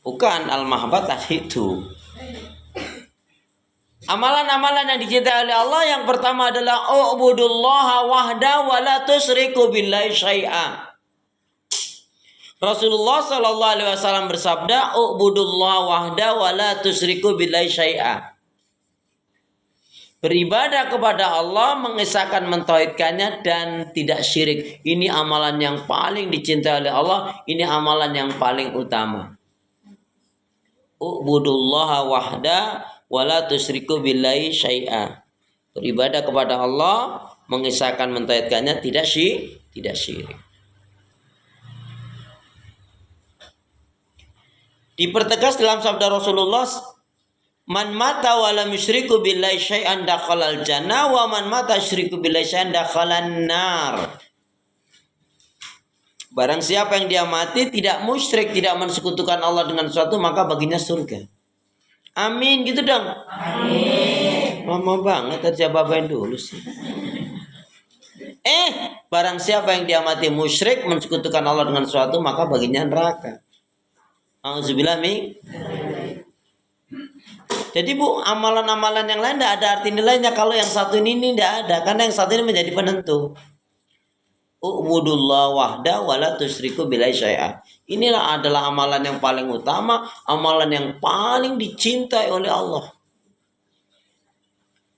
Bukan al-mahabbah tadi itu. Amalan-amalan yang dicintai oleh Allah yang pertama adalah u'budullaha wahda wa la tusyriku billahi syai'a. Rasulullah sallallahu alaihi wasallam bersabda, u'budullaha wahda wa la tusyriku billahi syai'a. Beribadah kepada Allah, mengesahkan, mentauhidkannya dan tidak syirik. Ini amalan yang paling dicintai oleh Allah, ini amalan yang paling utama. U'budullaha wahda wala tusyriku billahi syai'a. Beribadah kepada Allah, mengesahkan, mentauhidkannya, tidak syirik. Dipertegas dalam sabda Rasulullah, man mata wala musyriku billahi syai'an dakhalal jannah wa man mata syiriku billahi syai'an dakhalan nar. Barang siapa yang dia mati tidak musyrik, tidak mensekutukan Allah dengan sesuatu, maka baginya surga. Amin, gitu dong. Amin. Lama banget, terjababain dulu sih. Barang siapa yang dia mati musyrik, mensekutukan Allah dengan sesuatu, maka baginya neraka. Auzubillah min. Jadi bu, amalan-amalan yang lain tidak ada arti nilainya kalau yang satu ini tidak ada, karena yang satu ini menjadi penentu. U'budullah wahda wa la tusyriku billahi syai'a. Inilah adalah amalan yang paling utama, amalan yang paling dicintai oleh Allah.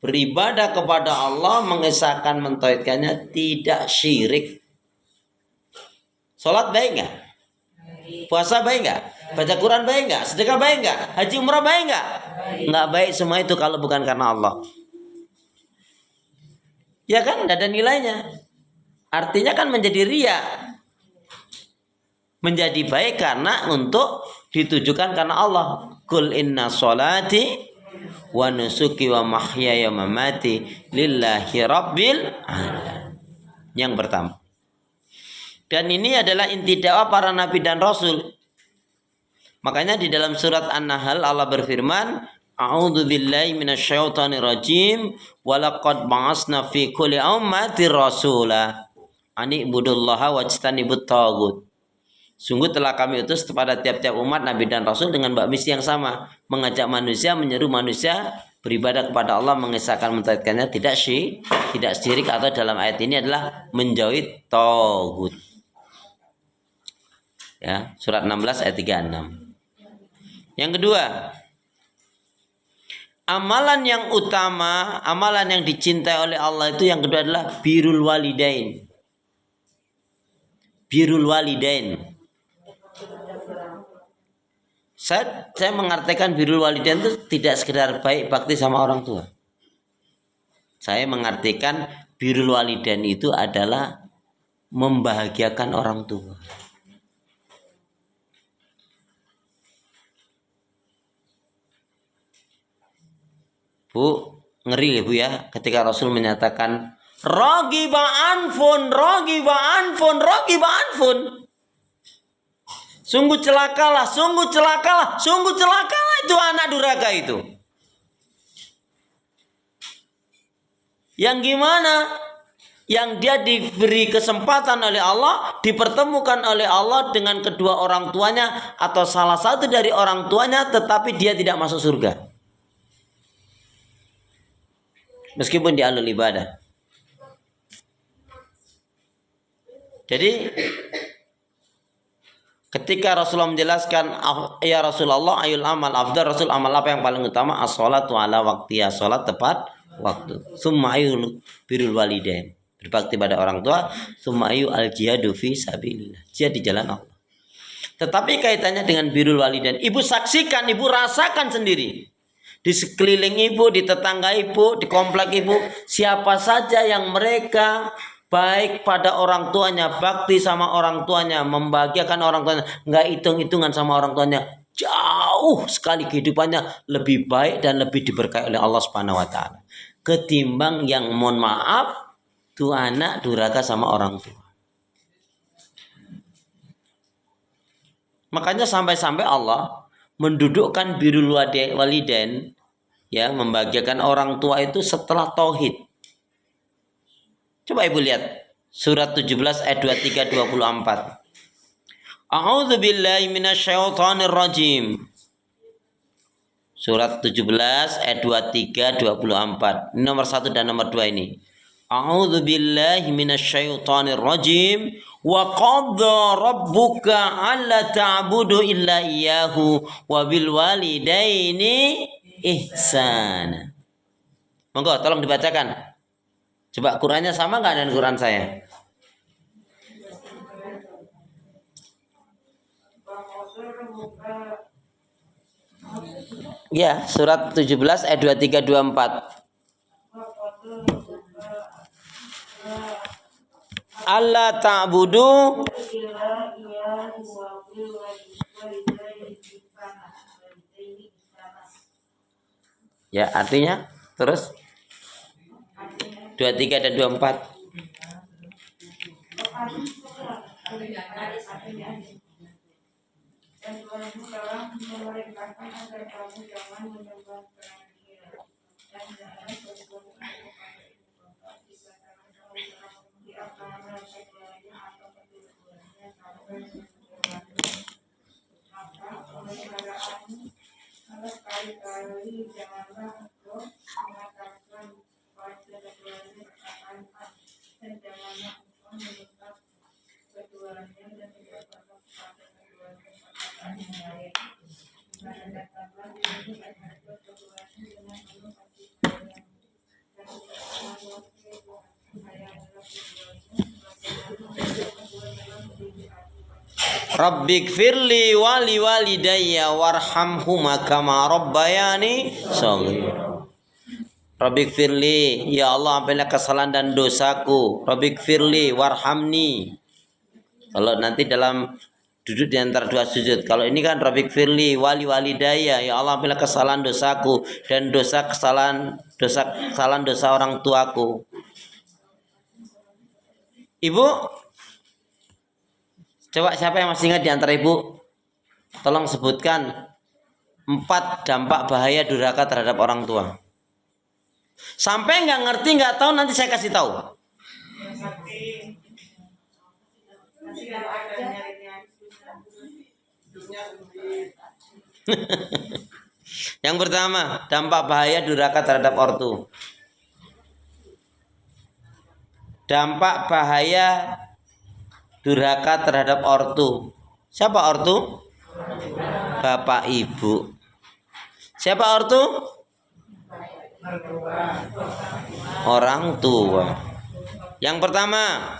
Beribadah kepada Allah, mengesahkan, mentauhidkannya, tidak syirik. Salat baik enggak? Puasa baik enggak? Baca Quran baik enggak? Sedekah baik enggak? Haji umrah baik enggak? Enggak baik semua itu kalau bukan karena Allah. Ya kan? Enggak ada nilainya. Artinya kan menjadi riya. Menjadi baik karena untuk ditujukan karena Allah. Qul inna sholati wa nusuki wa mahyaya wa mamati lillahi rabbil alamin. Yang pertama. Dan ini adalah inti dakwah para nabi dan rasul. Makanya di dalam surat An-Nahl Allah berfirman, a'udzu billahi minasyaitonir rajim wa laqad ba'atsna fi kulli ummatin rasula ani ibudullaha wajtanibut tagut. Sungguh telah kami utus kepada tiap-tiap umat nabi dan rasul dengan misi yang sama, mengajak manusia, menyeru manusia beribadah kepada Allah, mengesahkan, mentauhidkannya, tidak syirik, atau dalam ayat ini adalah menjauhi tagut. Ya, surat 16 ayat 36. Yang kedua, amalan yang utama, amalan yang dicintai oleh Allah itu yang kedua adalah birrul walidain. Birrul walidain. Saya mengartikan birrul walidain itu tidak sekedar baik bakti sama orang tua. Saya mengartikan birrul walidain itu adalah membahagiakan orang tua. Bu, ngeri ya Bu ya, ketika Rasul menyatakan Ragiba anfun. Sungguh celakalah itu anak durhaka itu. Yang gimana? Yang dia diberi kesempatan oleh Allah, dipertemukan oleh Allah dengan kedua orang tuanya atau salah satu dari orang tuanya, tetapi dia tidak masuk surga. Meskipun dia ahlul ibadah. Jadi ketika Rasulullah menjelaskan, ya Rasulullah ayul amal afdal, Rasul amal apa yang paling utama? As-sholatu ala waqtiha, salat tepat waktu. Summa ayul birrul walidain, berbakti pada orang tua. Summa ayu al jihadu fi sabilillah, jihad di jalan Allah. Tetapi kaitannya dengan birrul walidain, ibu saksikan, ibu rasakan sendiri. Di sekeliling ibu, di tetangga ibu, di komplek ibu, siapa saja yang mereka baik pada orang tuanya, bakti sama orang tuanya, membahagiakan orang tuanya, nggak hitung-hitungan sama orang tuanya, jauh sekali kehidupannya lebih baik dan lebih diberkahi oleh Allah Subhanahu wa taala ketimbang yang mohon maaf tuh anak durhaka sama orang tua. Makanya sampai-sampai Allah mendudukkan birrul walidain, ya, membahagiakan orang tua itu setelah tauhid. Coba ibu lihat surat 17 ayat 23-24. A'udzu billahi minasyaitonir rajim. Surat 17 ayat 23 24. Ini nomor 1 dan nomor 2 ini. A'udzu billahi minasyaitonir rajim. Wa qadda rabbuka alla ta'budu illa iyyahu wa bil walidaini ihsana. Monggo tolong dibacakan. Coba Qurannya sama enggak dengan Quran saya? Ya, surat 17 ayat 23 24. Allah ta'budu ya, artinya terus 23 dan 24. Rabbik firli wali walidayya warhamhuma kama rabbayani shaghira. Rabbik firli, ya Allah ampunilah kesalahan dan dosaku. Rabbik firli warhamni. Kalau nanti dalam duduk di antara dua sujud. Kalau ini kan Rabbik firli wali walidayya, ya Allah ampunilah kesalahan dosaku dan kesalahan dosa orang tuaku. Ibu, coba siapa yang masih ingat di antara ibu? Tolong sebutkan 4 dampak bahaya durhaka terhadap orang tua. Sampai nggak ngerti, nggak tahu, nanti saya kasih tahu. Yang pertama, dampak bahaya durhaka terhadap ortu. Dampak bahaya durhaka terhadap ortu. Siapa ortu? Bapak ibu. Siapa ortu? Orang tua. Yang pertama,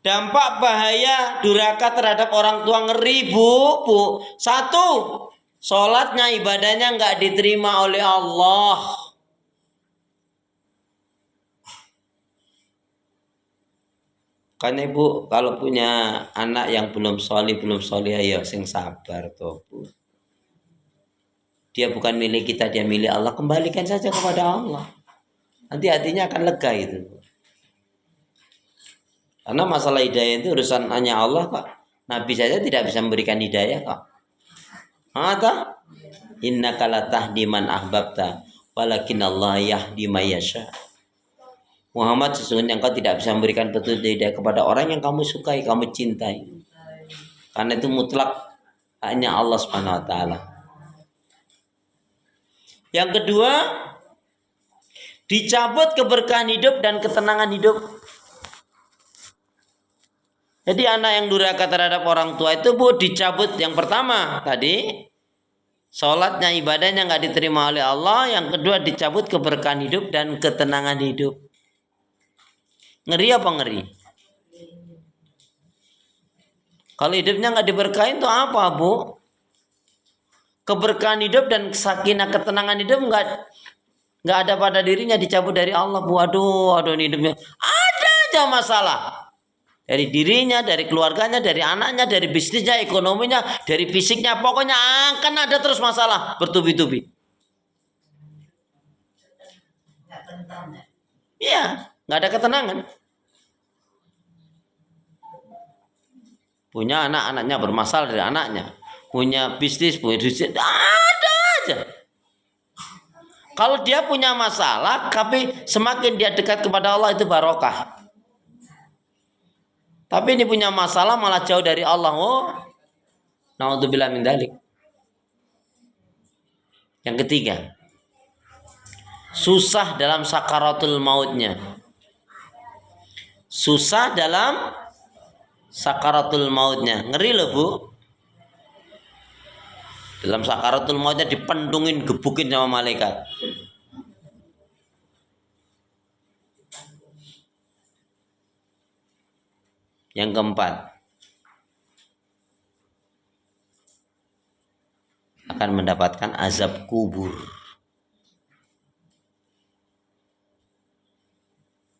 dampak bahaya durhaka terhadap orang tua, ngeri bu. 1, sholatnya ibadahnya nggak diterima oleh Allah. Kan ibu kalau punya anak yang belum sholih ya sing sabar toh bu. Dia bukan milik kita, dia milik Allah. Kembalikan saja kepada Allah. Nanti hatinya akan lega itu. Karena masalah hidayah itu urusan hanya Allah kok. Nabi saja tidak bisa memberikan hidayah kok. Mata innaka la tahdi man ahbabta walakin Allah yahdi may yasha. Muhammad, sesungguhnya engkau tidak bisa memberikan petunjuk hidayah kepada orang yang kamu sukai, kamu cintai. Karena itu mutlak hanya Allah Subhanahu wa taala. Yang kedua, dicabut keberkahan hidup dan ketenangan hidup. Jadi anak yang durhaka terhadap orang tua itu bu dicabut. Yang pertama tadi sholatnya ibadahnya nggak diterima oleh Allah. Yang kedua dicabut keberkahan hidup dan ketenangan hidup. Ngeri apa ngeri? Kalau hidupnya nggak diberkahin itu apa bu? Keberkahan hidup dan sakinah ketenangan hidup nggak ada pada dirinya, dicabut dari Allah bu. Aduh ini hidupnya ada aja masalah. Dari dirinya, dari keluarganya, dari anaknya, dari bisnisnya, ekonominya, dari fisiknya, pokoknya akan ada terus masalah bertubi-tubi. Iya, nggak ada ketenangan. Punya anak-anaknya bermasalah dari anaknya, punya bisnis, punya duit, ada aja. Kalau dia punya masalah, tapi semakin dia dekat kepada Allah itu barokah. Tapi ini punya masalah malah jauh dari Allah. Oh, naudzubillah min dzalik. Yang ketiga, susah dalam sakaratul mautnya. Susah dalam sakaratul mautnya. Ngeri loh, Bu. Dalam sakaratul mautnya dipendungin, gebukin sama malaikat. Yang keempat, akan mendapatkan azab kubur.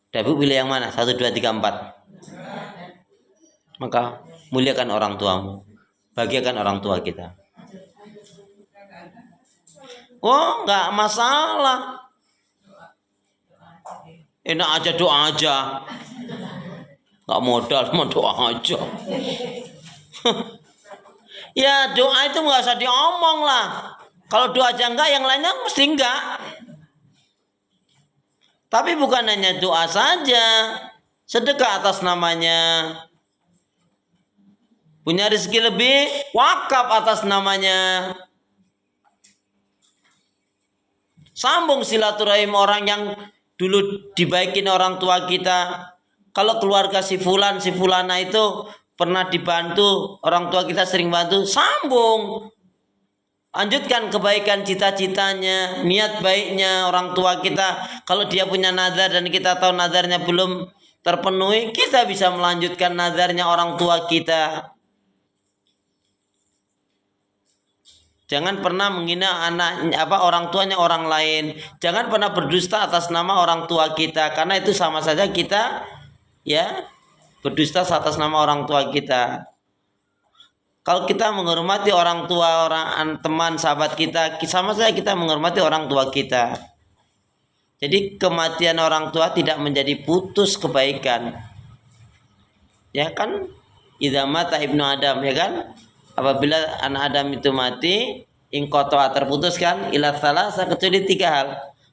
Tapi pilih yang mana? 1, 2, 3, 4. Maka muliakan orang tuamu, bahagiakan orang tua kita. Oh, nggak masalah. Enak aja, doa aja. Nggak modal, mau doa aja. Ya doa itu nggak usah diomong lah. Kalau doa aja enggak, yang lainnya mesti enggak. Tapi bukan hanya doa saja, sedekah atas namanya. Punya rezeki lebih, wakaf atas namanya. Sambung silaturahim orang yang dulu dibaikin orang tua kita. Kalau keluarga si fulan, si fulana itu pernah dibantu, orang tua kita sering bantu, sambung. Lanjutkan kebaikan cita-citanya, niat baiknya orang tua kita. Kalau dia punya nazar dan kita tahu nazarnya belum terpenuhi, kita bisa melanjutkan nazarnya orang tua kita. Jangan pernah menghina orang tuanya orang lain. Jangan pernah berdusta atas nama orang tua kita, karena itu sama saja kita berdusta atas nama orang tua kita. Kalau kita menghormati orang tua, teman, sahabat kita, sama saja kita menghormati orang tua kita. Jadi kematian orang tua tidak menjadi putus kebaikan. Ya kan? Idza mata ibnu Adam, ya kan? Apabila anak Adam itu mati, ingqata terputus kan? Ila tsalasa, kecuali 3 hal.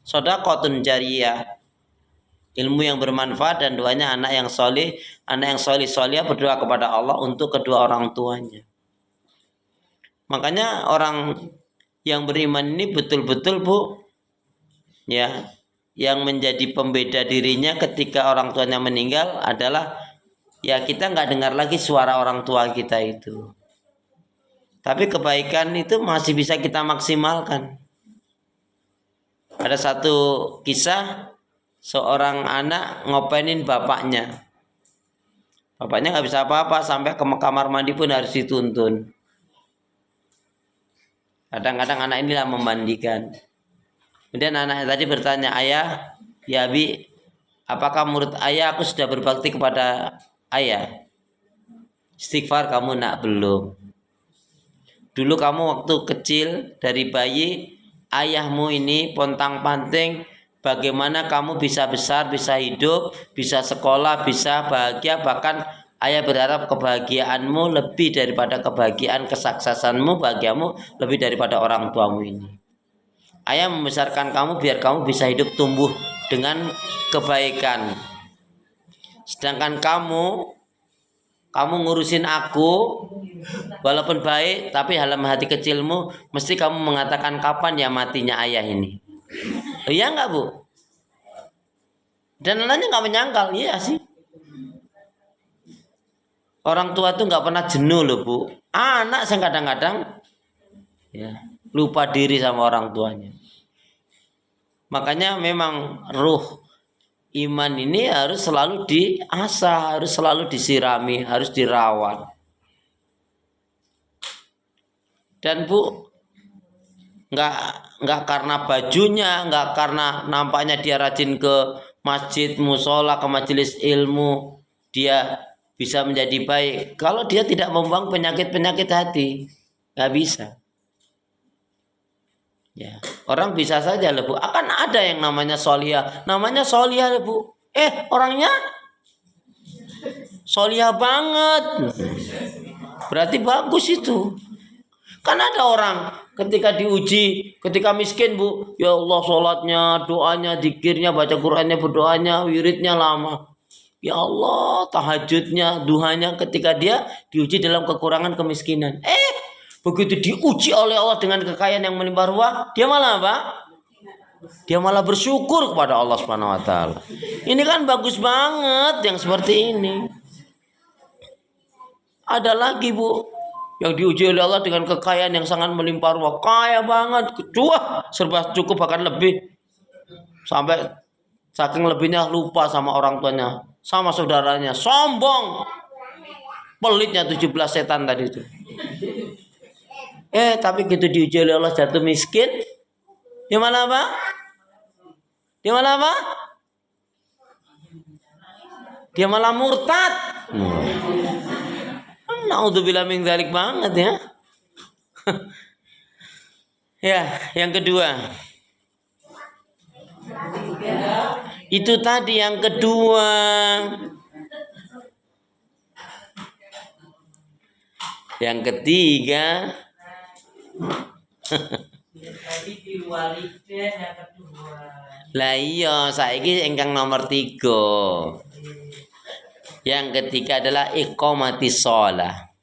Shadaqatun jariyah, ilmu yang bermanfaat, dan doanya anak yang soleh. Anak yang soleh berdoa kepada Allah untuk kedua orang tuanya. Makanya orang yang beriman ini betul-betul, Bu, ya, yang menjadi pembeda dirinya ketika orang tuanya meninggal adalah ya kita nggak dengar lagi suara orang tua kita itu. Tapi kebaikan itu masih bisa kita maksimalkan. Ada satu kisah, seorang anak ngopenin bapaknya. Bapaknya nggak bisa apa-apa, sampai ke kamar mandi pun harus dituntun. Kadang-kadang anak inilah memandikan. Kemudian anak tadi bertanya, ayah, ya Abi, apakah menurut ayah aku sudah berbakti kepada ayah? Istighfar kamu nak, belum. Dulu kamu waktu kecil dari bayi, ayahmu ini pontang-panting, bagaimana kamu bisa besar, bisa hidup, bisa sekolah, bisa bahagia, bahkan ayah berharap kebahagiaanmu lebih daripada kebahagiaan, kesuksesanmu, bahagiamu lebih daripada orang tuamu ini. Ayah membesarkan kamu biar kamu bisa hidup tumbuh dengan kebaikan. Sedangkan kamu ngurusin aku, walaupun baik, tapi dalam hati kecilmu mesti kamu mengatakan kapan ya matinya ayah ini. Iya enggak, Bu? Dan anaknya nggak menyangkal, iya sih. Orang tua tuh nggak pernah jenuh loh, Bu. Anak saya kadang-kadang ya lupa diri sama orang tuanya. Makanya memang ruh iman ini harus selalu diasah, harus selalu disirami, harus dirawat. Dan Bu, nggak karena bajunya, nggak karena nampaknya dia rajin ke masjid, musola, ke majelis ilmu, dia bisa menjadi baik. Kalau dia tidak membuang penyakit-penyakit hati, nggak bisa. Ya, orang bisa saja loh, Bu. Akan ada yang namanya solihah, loh, Bu. Orangnya solihah banget. Berarti bagus itu. Kan ada orang ketika diuji, ketika miskin, Bu, ya Allah, sholatnya, doanya, zikirnya, baca Qur'annya, berdoanya, wiridnya lama. Ya Allah, tahajudnya, duhanya ketika dia diuji dalam kekurangan kemiskinan. Begitu diuji oleh Allah dengan kekayaan yang melimpah ruah, dia malah apa? Dia malah bersyukur kepada Allah Subhanahu wa taala. Ini kan bagus banget yang seperti ini. Ada lagi, Bu, yang diuji oleh Allah dengan kekayaan yang sangat melimpah ruah, kaya banget, cuah, serba cukup bahkan lebih. Sampai saking lebihnya lupa sama orang tuanya, sama saudaranya, sombong. Pelitnya 17 setan tadi itu. Tapi gitu diuji oleh Allah jatuh miskin. Dia malah apa? Dia malah apa? Dia malah murtad. Naudzubillah min dzalik banget ya. Ya, yang kedua. Itu tadi yang kedua. Yang ketiga. Lah iya, saiki ingkang nomor 3. Yang ketiga adalah iqamatis shalah.